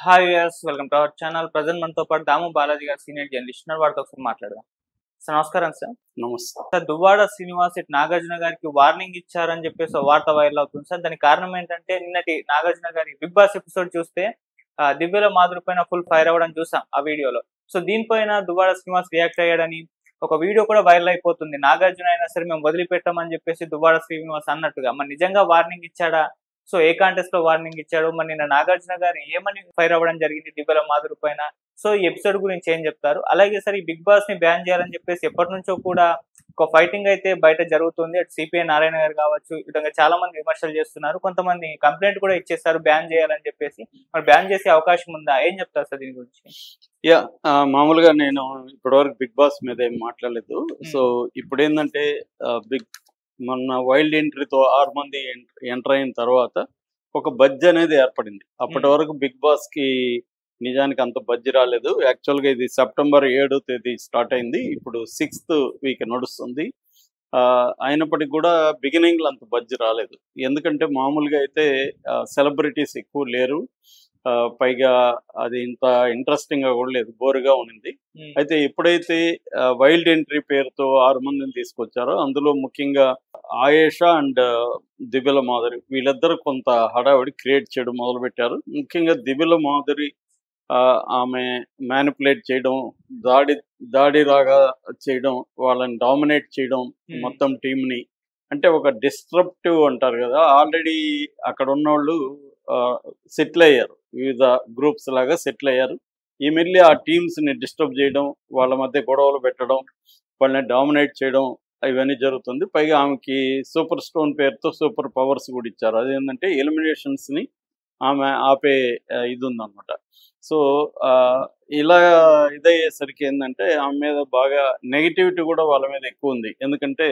Hi viewers, welcome to our channel. Present మనతో పాటు దాము బాలాజీ గారు సీనియర్ జర్నలిస్ట్ ఉన్నారు. వారితో ఒకసారి మాట్లాడదాం. సార్ నమస్కారం సార్. నమస్తే. సార్, దువ్వాడ శ్రీనివాస్ ఇటు నాగార్జున గారికి వార్నింగ్ ఇచ్చారని చెప్పేసి ఒక వార్త వైరల్ అవుతుంది సార్. దానికి కారణం ఏంటంటే నిన్నటి నాగార్జున గారి బిగ్ బాస్ ఎపిసోడ్ చూస్తే దివ్యల మాధురి పైన ఫుల్ ఫైర్ అవ్వడం చూసాం ఆ వీడియోలో. సో దీనిపైన దువ్వాడ శ్రీనివాస్ రియాక్ట్ అయ్యాడని ఒక వీడియో కూడా వైరల్ అయిపోతుంది. నాగార్జున అయినా సరే మేము వదిలిపెట్టామని చెప్పేసి దువ్వాడ శ్రీనివాస్ అన్నట్టుగా మరి నిజంగా వార్నింగ్ ఇచ్చాడా? సో ఏ కాంటెస్ట్ లో వార్నింగ్ ఇచ్చాడు? మరి నిన్న నాగార్జున గారు ఏమని ఫైర్ అవ్వడం జరిగింది దివ్యల మాధురి పైన? సో ఈ ఎపిసోడ్ గురించి ఏం చెప్తారు? అలాగే సార్, ఈ బిగ్ బాస్ ని బ్యాన్ చేయాలని చెప్పేసి ఎప్పటి నుంచో కూడా ఒక ఫైటింగ్ అయితే బయట జరుగుతుంది. అటు సిపిఐ నారాయణ గారు కావచ్చు, ఈ విధంగా చాలా మంది విమర్శలు చేస్తున్నారు. కొంతమంది కంప్లైంట్ కూడా ఇచ్చేస్తారు బ్యాన్ చేయాలని చెప్పేసి. మరి బ్యాన్ చేసే అవకాశం ఉందా? ఏం చెప్తారు సార్ దీని గురించి? యా మామూలుగా నేను ఇప్పటివరకు బిగ్ బాస్ మీద ఏం మాట్లాడలేదు. సో ఇప్పుడు ఏంటంటే మొన్న వైల్డ్ ఎంట్రీతో 6 మంది ఎంటర్ అయిన తర్వాత ఒక బడ్జ్ అనేది ఏర్పడింది. అప్పటి వరకు బిగ్ బాస్ కి నిజానికి అంత బడ్జ్ రాలేదు. యాక్చువల్గా ఇది సెప్టెంబర్ 7వ తేదీ స్టార్ట్ అయింది. ఇప్పుడు 6th వీక్ నడుస్తుంది. అయినప్పటికీ కూడా బిగినింగ్ లో అంత బడ్జ్ రాలేదు. ఎందుకంటే మామూలుగా అయితే సెలబ్రిటీస్ ఎక్కువ లేరు. పైగా అది ఇంత ఇంట్రెస్టింగ్ గా కూడా లేదు, బోరుగా ఉన్నింది. అయితే ఎప్పుడైతే వైల్డ్ ఎంట్రీ పేరుతో 6 మందిని తీసుకొచ్చారో అందులో ముఖ్యంగా ఆయేషా అండ్ దివ్యల మాధురి వీళ్ళిద్దరు కొంత హడావిడి క్రియేట్ చేయడం మొదలు పెట్టారు. ముఖ్యంగా దివ్యల మాధురి ఆమె మ్యానిపులేట్ చేయడం, దాడిలాగా చేయడం, వాళ్ళని డామినేట్ చేయడం మొత్తం టీంని. అంటే ఒక డిస్ట్రప్టివ్ అంటారు కదా, ఆల్రెడీ అక్కడ ఉన్నోళ్ళు సెటిల్ అయ్యారు, వివిధ గ్రూప్స్ లాగా సెటిల్ అయ్యారు. ఈ మెల్లి ఆ టీమ్స్ని డిస్టర్బ్ చేయడం, వాళ్ళ మధ్య గొడవలు పెట్టడం, వాళ్ళని డామినేట్ చేయడం ఇవన్నీ జరుగుతుంది. పైగా ఆమెకి సూపర్ స్టోన్ పేరుతో సూపర్ పవర్స్ కూడా ఇచ్చారు. అదేంటంటే ఎలిమినేషన్స్ని ఆమె ఆపే ఇది ఉందన్నమాట. సో ఇలా ఇదయ్యేసరికి ఏంటంటే ఆమె మీద బాగా నెగిటివిటీ కూడా వాళ్ళ మీద ఎక్కువ ఉంది. ఎందుకంటే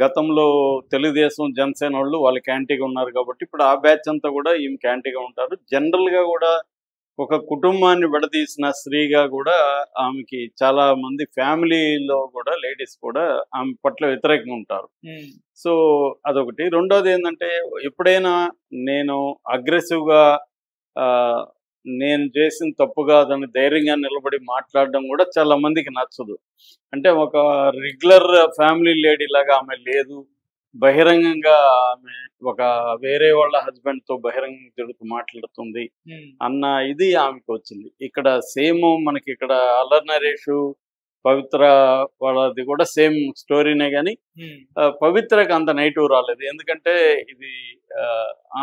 గతంలో తెలుగుదేశం జనసేన వాళ్ళు వాళ్ళకి యాంటీగా ఉన్నారు కాబట్టి ఇప్పుడు ఆ బ్యాచ్ అంతా కూడా ఈమె యాంటీగా ఉంటారు. జనరల్గా కూడా ఒక కుటుంబాన్ని విడదీసిన స్త్రీగా కూడా ఆమెకి చాలా మంది ఫ్యామిలీలో కూడా లేడీస్ కూడా ఆమె పట్ల వ్యతిరేకంగా ఉంటారు. సో అదొకటి. రెండోది ఏంటంటే ఎప్పుడైనా నేను అగ్రెసివ్గా నేను చేసిన తప్పు కాదని ధైర్యంగా నిలబడి మాట్లాడడం కూడా చాలా మందికి నచ్చదు. అంటే ఒక రెగ్యులర్ ఫ్యామిలీ లేడీ లాగా ఆమె లేదు. బహిరంగంగా ఆమె ఒక వేరే వాళ్ళ హస్బెండ్తో బహిరంగంగా తిరుగుతూ మాట్లాడుతుంది అన్న ఇది ఆమెకు వచ్చింది. ఇక్కడ సేమ్ మనకి ఇక్కడ అల్లరి నరేష్, పవిత్ర వాళ్ళది కూడా సేమ్ స్టోరీనే, కానీ పవిత్రకు అంత నెగిటివ్ రాలేదు. ఎందుకంటే ఇది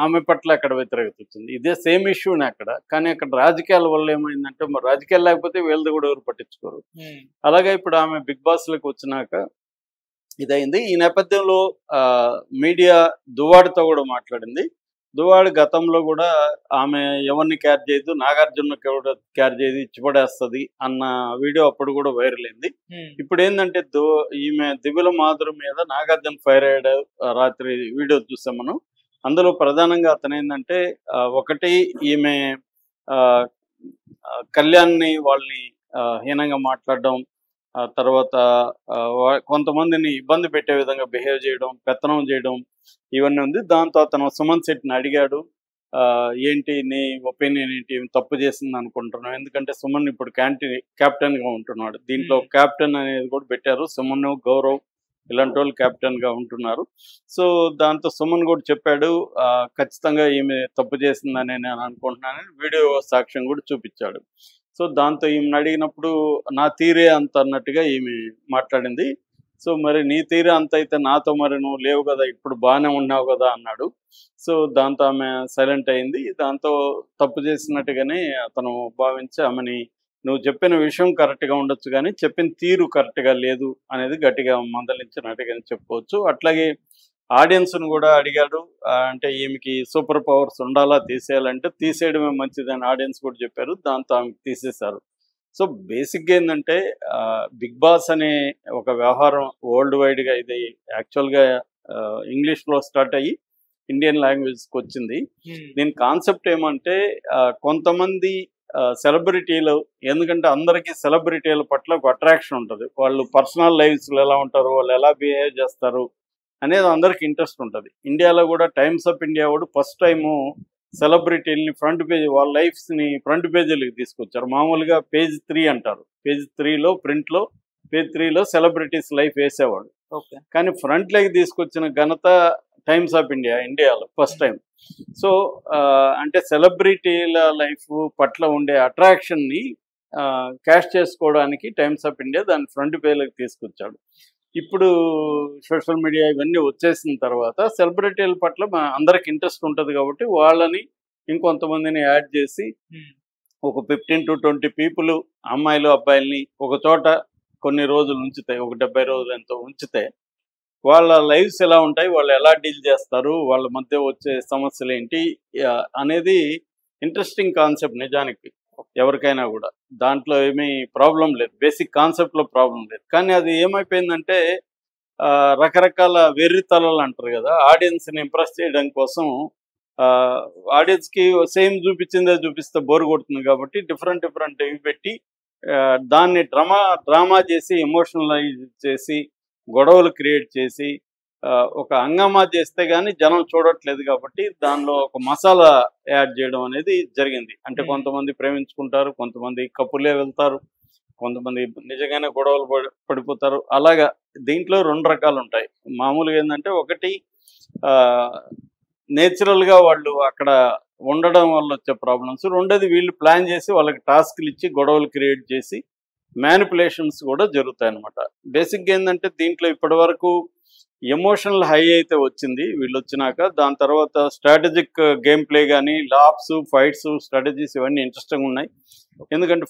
ఆమె పట్ల అక్కడ వ్యతిరేకత వచ్చింది. ఇదే సేమ్ ఇష్యూనే అక్కడ. కానీ అక్కడ రాజకీయాల వల్ల ఏమైందంటే మరి రాజకీయాలు లేకపోతే వీళ్ళది కూడా ఎవరు పట్టించుకోరు. అలాగే ఇప్పుడు ఆమె బిగ్ బాస్లోకి వచ్చినాక ఇదైంది. ఈ నేపథ్యంలో మీడియా దువ్వాడితో కూడా మాట్లాడింది. దువ్వాడి గతంలో కూడా ఆమె ఎవరిని క్యార్ చేయదు, నాగార్జున కూడా క్యార్ చేయదు, ఇచ్చిపడేస్తుంది అన్న వీడియో అప్పుడు కూడా వైరల్ అయింది. ఇప్పుడు ఏంటంటే ఈమె దివ్యల మాధురి మీద నాగార్జున ఫైర్ అయ్యాడు. రాత్రి వీడియో చూసాం మనం. అందులో ప్రధానంగా అతను ఏంటంటే ఒకటి ఈమె కళ్యాణ్ని వాళ్ళని హీనంగా మాట్లాడడం, తర్వాత కొంతమందిని ఇబ్బంది పెట్టే విధంగా బిహేవ్ చేయడం, పెత్తనం చేయడం ఇవన్నీ ఉంది. దాంతో అతను సుమన్ శెట్టిని అడిగాడు, ఏంటి నీ ఒపీనియన్ ఏంటి, తప్పు చేసింది అనుకుంటున్నాను. ఎందుకంటే సుమన్ ఇప్పుడు కెప్టెన్గా ఉంటున్నాడు. దీంట్లో కెప్టెన్ అనేది కూడా పెట్టారు. సుమన్, గౌరవ్ ఇలాంటి వాళ్ళు కెప్టెన్గా ఉంటున్నారు. సో దాంతో సుమన్ కూడా చెప్పాడు, ఖచ్చితంగా ఈమె తప్పు చేసిందని నేను అనుకుంటున్నానని వీడియో సాక్ష్యం కూడా చూపించాడు. సో దాంతో ఈమెను అడిగినప్పుడు నా తీరే అంత అన్నట్టుగా ఈమె మాట్లాడింది. సో మరి నీ తీరే అంత అయితే నాతో మరి నువ్వు లేవు కదా, ఇప్పుడు బాగానే ఉన్నావు కదా అన్నాడు. సో దాంతో ఆమె సైలెంట్ అయింది. దాంతో తప్పు చేసినట్టుగానే అతను భావించి ఆమెని నువ్వు చెప్పిన విషయం కరెక్ట్గా ఉండొచ్చు కానీ చెప్పిన తీరు కరెక్ట్గా లేదు అనేది గట్టిగా మందలించినట్టుగానే చెప్పుకోవచ్చు. అట్లాగే ఆడియన్స్ను కూడా అడిగాడు, అంటే ఈమెకి సూపర్ పవర్స్ ఉండాలా, తీసేయాలంటే తీసేయడమే మంచిదని ఆడియన్స్ కూడా చెప్పారు. దాంతో ఆమెకు తీసేశారు. సో బేసిక్గా ఏంటంటే బిగ్ బాస్ అనే ఒక వ్యవహారం వరల్డ్ వైడ్గా ఇది యాక్చువల్గా ఇంగ్లీష్లో స్టార్ట్ అయ్యి ఇండియన్ లాంగ్వేజ్కి వచ్చింది. దీని కాన్సెప్ట్ ఏమంటే కొంతమంది సెలబ్రిటీలు, ఎందుకంటే అందరికీ సెలబ్రిటీల పట్ల ఒక అట్రాక్షన్ ఉంటుంది. వాళ్ళు పర్సనల్ లైఫ్స్లో ఎలా ఉంటారు, వాళ్ళు ఎలా బిహేవ్ చేస్తారు అనేది అందరికి ఇంట్రెస్ట్ ఉంటుంది. ఇండియాలో కూడా టైమ్స్ ఆఫ్ ఇండియా వాడు ఫస్ట్ టైము సెలబ్రిటీలని ఫ్రంట్ పేజ్ వాళ్ళ లైఫ్స్ని ఫ్రంట్ పేజీలకు తీసుకొచ్చారు. మామూలుగా పేజ్ 3 అంటారు. పేజ్ 3లో ప్రింట్లో పేజ్ 3లో సెలబ్రిటీస్ లైఫ్ వేసేవాడు. ఓకే. కానీ ఫ్రంట్లోకి తీసుకొచ్చిన ఘనత టైమ్స్ ఆఫ్ ఇండియాలో ఫస్ట్ టైం. సో అంటే సెలబ్రిటీల లైఫ్ పట్ల ఉండే అట్రాక్షన్ని క్యాష్ చేసుకోవడానికి టైమ్స్ ఆఫ్ ఇండియా దాన్ని ఫ్రంట్ పేజ్లోకి తీసుకొచ్చాడు. ఇప్పుడు సోషల్ మీడియా ఇవన్నీ వచ్చేసిన తర్వాత సెలబ్రిటీల పట్ల అందరికి ఇంట్రెస్ట్ ఉంటుంది కాబట్టి వాళ్ళని ఇంకొంతమందిని యాడ్ చేసి ఒక 15 to 20 పీపుల్ అమ్మాయిలు అబ్బాయిల్ని ఒక చోట కొన్ని రోజులు ఉంచితే, ఒక 70 రోజులు ఎంతో ఉంచితే వాళ్ళ లైఫ్స్ ఎలా ఉంటాయి, వాళ్ళు ఎలా డీల్ చేస్తారు, వాళ్ళ మధ్య వచ్చే సమస్యలు ఏంటి అనేది ఇంట్రెస్టింగ్ కాన్సెప్ట్ నిజానికి ఎవరికైనా కూడా. దాంట్లో ఏమీ ప్రాబ్లం లేదు, బేసిక్ కాన్సెప్ట్లో ప్రాబ్లం లేదు. కానీ అది ఏమైపోయిందంటే రకరకాల వెర్రితలలు అంటారు కదా, ఆడియన్స్ని ఇంప్రెస్ చేయడం కోసం ఆడియన్స్కి సేమ్ చూపించిందే చూపిస్తే బోర్ కొడుతుంది కాబట్టి డిఫరెంట్ ఇవి పెట్టి దాన్ని డ్రామా చేసి ఎమోషనలైజ్ చేసి గొడవలు క్రియేట్ చేసి ఒక హంగామా చేస్తే కానీ జనం చూడట్లేదు కాబట్టి దానిలో ఒక మసాలా యాడ్ చేయడం అనేది జరిగింది. అంటే కొంతమంది ప్రేమించుకుంటారు, కొంతమంది కపులే వెళ్తారు, కొంతమంది నిజంగానే గొడవలు పడిపోతారు. అలాగా దీంట్లో 2 రకాలు ఉంటాయి. మామూలుగా ఏంటంటే ఒకటి నేచురల్గా వాళ్ళు అక్కడ ఉండడం వల్ల వచ్చే ప్రాబ్లమ్స్, రెండోది వీళ్ళు ప్లాన్ చేసి వాళ్ళకి టాస్క్లు ఇచ్చి గొడవలు క్రియేట్ చేసి మ్యానిపులేషన్స్ కూడా జరుగుతాయి అన్నమాట. బేసిక్గా ఏంటంటే దీంట్లో ఇప్పటి వరకు ఎమోషనల్ హై అయితే వచ్చింది వీళ్ళు వచ్చినాక. దాని తర్వాత స్ట్రాటజిక్ గేమ్ ప్లే కానీ లాప్స్, ఫైట్స్, స్ట్రాటజీస్ ఇవన్నీ ఇంట్రెస్టింగ్ ఉన్నాయి. ఎందుకంటే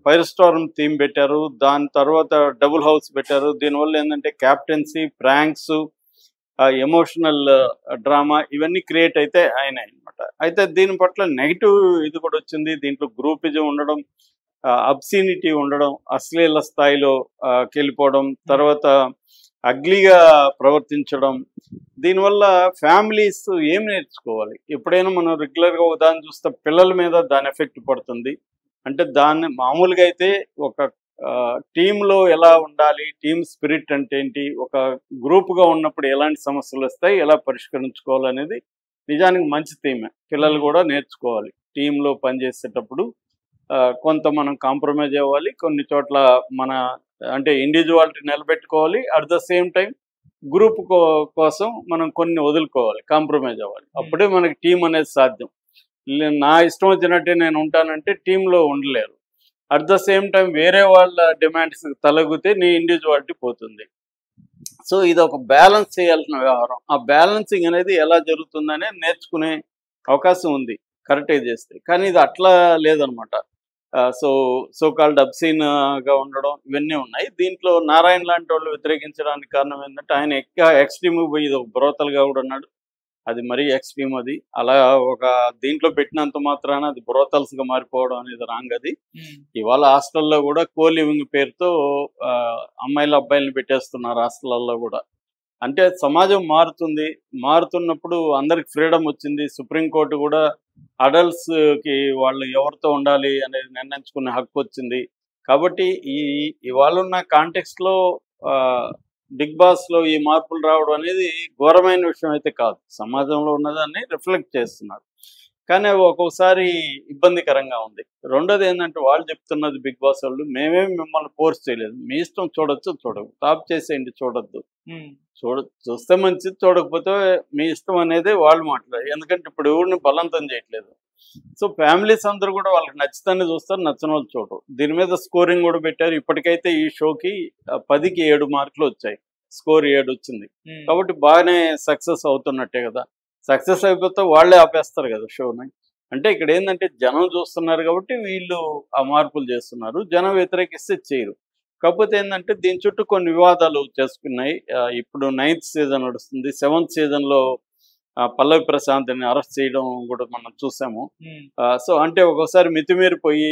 ఫైర్ స్టార్మ్ థీమ్ పెట్టారు, దాని తర్వాత డబుల్ హౌస్ పెట్టారు. దీనివల్ల ఏంటంటే క్యాప్టెన్సీ, ప్రాంక్స్, ఎమోషనల్ డ్రామా ఇవన్నీ క్రియేట్ అయితే అయినాయి అనమాట. అయితే దీని పట్ల నెగిటివ్ ఇది కూడా వచ్చింది. దీంట్లో గ్రూపిజం ఉండడం, అబ్సీనిటీ ఉండడం, అశ్లీల స్థాయిలో వెళ్ళిపోవడం, తర్వాత అగ్లీగా ప్రవర్తించడం. దీనివల్ల ఫ్యామిలీస్ ఏం నేర్చుకోవాలి? ఎప్పుడైనా మనం రెగ్యులర్గా ఉదాహరణ చూస్తే పిల్లల మీద దాని ఎఫెక్ట్ పడుతుంది. అంటే దాన్ని మామూలుగా అయితే ఒక టీంలో ఎలా ఉండాలి, టీమ్ స్పిరిట్ అంటే ఏంటి, ఒక గ్రూప్గా ఉన్నప్పుడు ఎలాంటి సమస్యలు వస్తాయి, ఎలా పరిష్కరించుకోవాలనేది నిజానికి మంచి థీమే. పిల్లలు కూడా నేర్చుకోవాలి. టీంలో పనిచేసేటప్పుడు కొంత మనం కాంప్రమైజ్ అవ్వాలి, కొన్ని చోట్ల మన అంటే ఇండివిజువాలిటీ నిలబెట్టుకోవాలి, at the same time group కోసం మనం కొన్ని వదులుకోవాలి, కాంప్రమైజ్ అవ్వాలి. అప్పుడే మనకి టీం అనేది సాధ్యం. నా ఇష్టం వచ్చినట్టే నేను ఉంటానంటే టీంలో ఉండలేరు. అట్ ద సేమ్ టైం వేరే వాళ్ళ డిమాండ్స్ తలగితే నీ ఇండివిజువాలిటీ పోతుంది. సో ఇది ఒక బ్యాలెన్స్ చేయాల్సిన వ్యవహారం. ఆ బ్యాలెన్సింగ్ అనేది ఎలా జరుగుతుందనే నేర్చుకునే అవకాశం ఉంది కరెక్ట్గా చేస్తే. కానీ ఇది అట్లా లేదనమాట. సో కాల్డ్ అబ్సీన్గా ఉండడం ఇవన్నీ ఉన్నాయి. దీంట్లో నారాయణ లాంటి వాళ్ళు వ్యతిరేకించడానికి కారణం ఏంటంటే ఆయన ఎక్స్ట్రీమ్ పోయి ఇది ఒక బ్రోతల్గా కూడా ఉన్నాడు. అది మరీ ఎక్స్ట్రీమ్. అది అలా ఒక దీంట్లో పెట్టినంత మాత్రాన అది బ్రోతల్స్గా మారిపోవడం అనేది రాంగ్. అది ఇవాళ హాస్టల్లో కూడా కో లివింగ్ పేరుతో అమ్మాయిలు అబ్బాయిలను పెట్టేస్తున్నారు హాస్టల్లో కూడా. అంటే సమాజం మారుతున్నప్పుడు అందరికి ఫ్రీడమ్ వచ్చింది. సుప్రీంకోర్టు కూడా అడల్ట్స్కి వాళ్ళు ఎవరితో ఉండాలి అనేది నిర్ణయించుకునే హక్కు వచ్చింది. కాబట్టి ఇవాళ ఉన్న కాంటెక్స్ట్లో బిగ్ బాస్లో ఈ మార్పులు రావడం అనేది ఘోరమైన విషయం అయితే కాదు. సమాజంలో ఉన్నదాన్ని రిఫ్లెక్ట్ చేస్తున్నారు. కానీ అవి ఒక్కొక్కసారి ఇబ్బందికరంగా ఉంది. రెండోది ఏంటంటే వాళ్ళు చెప్తున్నది బిగ్ బాస్ వాళ్ళు, మేమేమి మిమ్మల్ని ఫోర్స్ చేయలేదు, మీ ఇష్టం చూడొచ్చు, టాప్ చేసేయండి, చూడొద్దు, చూస్తే మంచిది, చూడకపోతే మీ ఇష్టం అనేది వాళ్ళు మాట్లాడారు. ఎందుకంటే ఇప్పుడు ఎవరిని బలవంతం చేయట్లేదు. సో ఫ్యామిలీస్ అందరూ కూడా వాళ్ళకి నచ్చితేనే చూస్తారు, నచ్చని వాళ్ళు చూడరు. దీని మీద స్కోరింగ్ కూడా పెట్టారు. ఇప్పటికైతే ఈ షోకి 10కి 7 మార్కులు వచ్చాయి, స్కోర్ 7 వచ్చింది. కాబట్టి బాగానే సక్సెస్ అవుతున్నట్టే కదా. సక్సెస్ అయిపోతే వాళ్ళే ఆపేస్తారు కదా షోని. అంటే ఇక్కడ ఏంటంటే జనం చూస్తున్నారు కాబట్టి వీళ్ళు ఆ మార్పులు చేస్తున్నారు, జనం వ్యతిరేకిస్తే చేయరు. కాకపోతే ఏంటంటే దీని చుట్టూ కొన్ని వివాదాలు చేసుకున్నాయి. ఇప్పుడు 9th సీజన్ నడుస్తుంది. 7th సీజన్లో పల్లవి ప్రశాంత్ని అరెస్ట్ చేయడం కూడా మనం చూసాము. సో అంటే ఒక్కోసారి మితిమీరిపోయి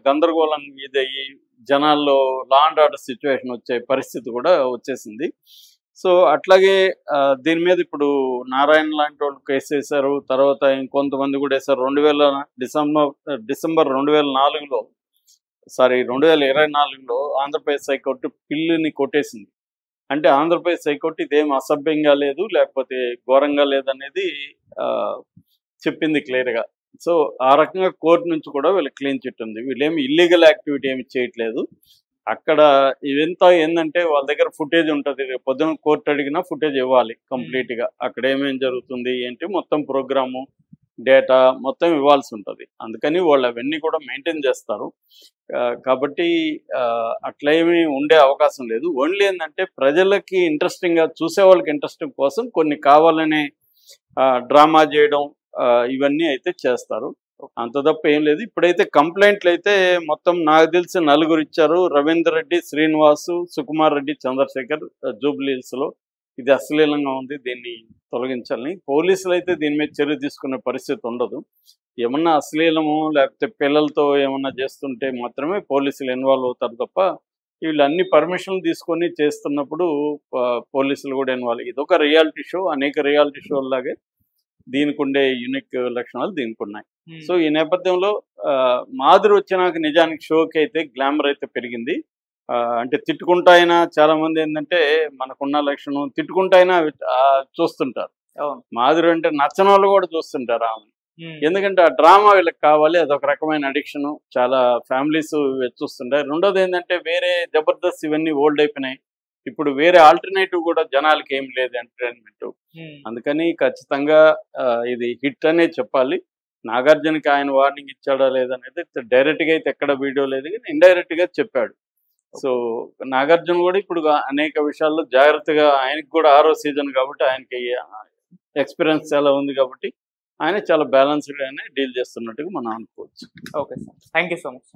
గందరగోళం ఇదయ్యి జనాల్లో లా అండ్ ఆర్డర్ సిచ్యువేషన్ వచ్చే పరిస్థితి కూడా వచ్చేసింది. సో అట్లాగే దీని మీద ఇప్పుడు నారాయణ లాంటి వాళ్ళు కేసు వేశారు. తర్వాత ఇంకొంతమంది కూడా వేశారు. డిసెంబర్ 2024లో ఆంధ్రప్రదేశ్ హైకోర్టు పిల్లిని కొట్టేసింది. అంటే ఆంధ్రప్రదేశ్ హైకోర్టు ఇదేం అసభ్యంగా లేదు, లేకపోతే ఘోరంగా లేదనేది చెప్పింది క్లియర్గా. సో ఆ రకంగా కోర్టు నుంచి కూడా వీళ్ళకి క్లీన్ చిట్ ఉంది. వీళ్ళేమి ఇల్లీగల్ యాక్టివిటీ ఏమి చేయట్లేదు. అక్కడ ఇదంతా ఏందంటే వాళ్ళ దగ్గర ఫుటేజ్ ఉంటుంది. రేపు పొద్దున కోర్టు అడిగినా ఫుటేజ్ ఇవ్వాలి కంప్లీట్గా. అక్కడ ఏమేమి జరుగుతుంది ఏంటి మొత్తం ప్రోగ్రాము డేటా మొత్తం ఇవ్వాల్సి ఉంటుంది. అందుకని వాళ్ళు అవన్నీ కూడా మెయింటైన్ చేస్తారు. కాబట్టి అట్లా ఏమీ ఉండే అవకాశం లేదు. ఓన్లీ ఏంటంటే ప్రజలకి ఇంట్రెస్టింగ్గా చూసే వాళ్ళకి ఇంట్రెస్టింగ్ కోసం కొన్ని కావాలనే డ్రామా చేయడం ఇవన్నీ అయితే చేస్తారు. అంత తప్ప ఏం లేదు. ఇప్పుడైతే కంప్లైంట్లు అయితే మొత్తం నాకు తెలిసి 4 ఇచ్చారు. రవీందర్ రెడ్డి, శ్రీనివాసు, సుకుమార్ రెడ్డి, చంద్రశేఖర్ జూబ్లీ హిల్స్లో. ఇది అశ్లీలంగా ఉంది, దీన్ని తొలగించాలని. పోలీసులు అయితే దీని మీద చర్య తీసుకునే పరిస్థితి ఉండదు. ఏమన్నా అశ్లీలము లేకపోతే పిల్లలతో ఏమన్నా చేస్తుంటే మాత్రమే పోలీసులు ఇన్వాల్వ్ అవుతారు తప్ప వీళ్ళు అన్ని పర్మిషన్లు తీసుకొని చేస్తున్నప్పుడు పోలీసులు కూడా ఇన్వాల్వ్. ఇదొక రియాలిటీ షో. అనేక రియాలిటీ షోల్లాగే దీనికి ఉండే యూనిక్ లక్షణాలు దీనికి ఉన్నాయి. సో ఈ నేపథ్యంలో మాధురి వచ్చినాక నిజానికి షోకి అయితే గ్లామర్ అయితే పెరిగింది. అంటే తిట్టుకుంటా అయినా చాలా మంది ఏంటంటే మనకున్న లక్షణం తిట్టుకుంటా అయినా చూస్తుంటారు. మాధురి అంటే నచ్చని వాళ్ళు కూడా చూస్తుంటారు ఆమె. ఎందుకంటే ఆ డ్రామా వీళ్ళకి కావాలి, అదొక రకమైన అడిక్షన్. చాలా ఫ్యామిలీస్ చూస్తుంటారు. రెండోది ఏంటంటే వేరే జబర్దస్త్ ఇవన్నీ ఓల్డ్ అయిపోయినాయి. ఇప్పుడు వేరే ఆల్టర్నేటివ్ కూడా జనాలకి ఏం లేదు ఎంటర్టైన్మెంట్. అందుకని ఖచ్చితంగా ఇది హిట్ అనే చెప్పాలి. నాగార్జునకి ఆయన వార్నింగ్ ఇచ్చాడా లేదనేది డైరెక్ట్గా అయితే ఎక్కడ వీడియో లేదు, కానీ ఇండైరెక్ట్గా చెప్పాడు. సో నాగార్జున కూడా ఇప్పుడు అనేక విషయాల్లో జాగ్రత్తగా, ఆయనకి కూడా 6వ సీజన్ కాబట్టి ఆయనకి ఎక్స్పీరియన్స్ చాలా ఉంది కాబట్టి ఆయన చాలా బ్యాలెన్స్డ్గానే డీల్ చేస్తున్నట్టుగా మనం అనుకోవచ్చు. Okay sir, thank you so much.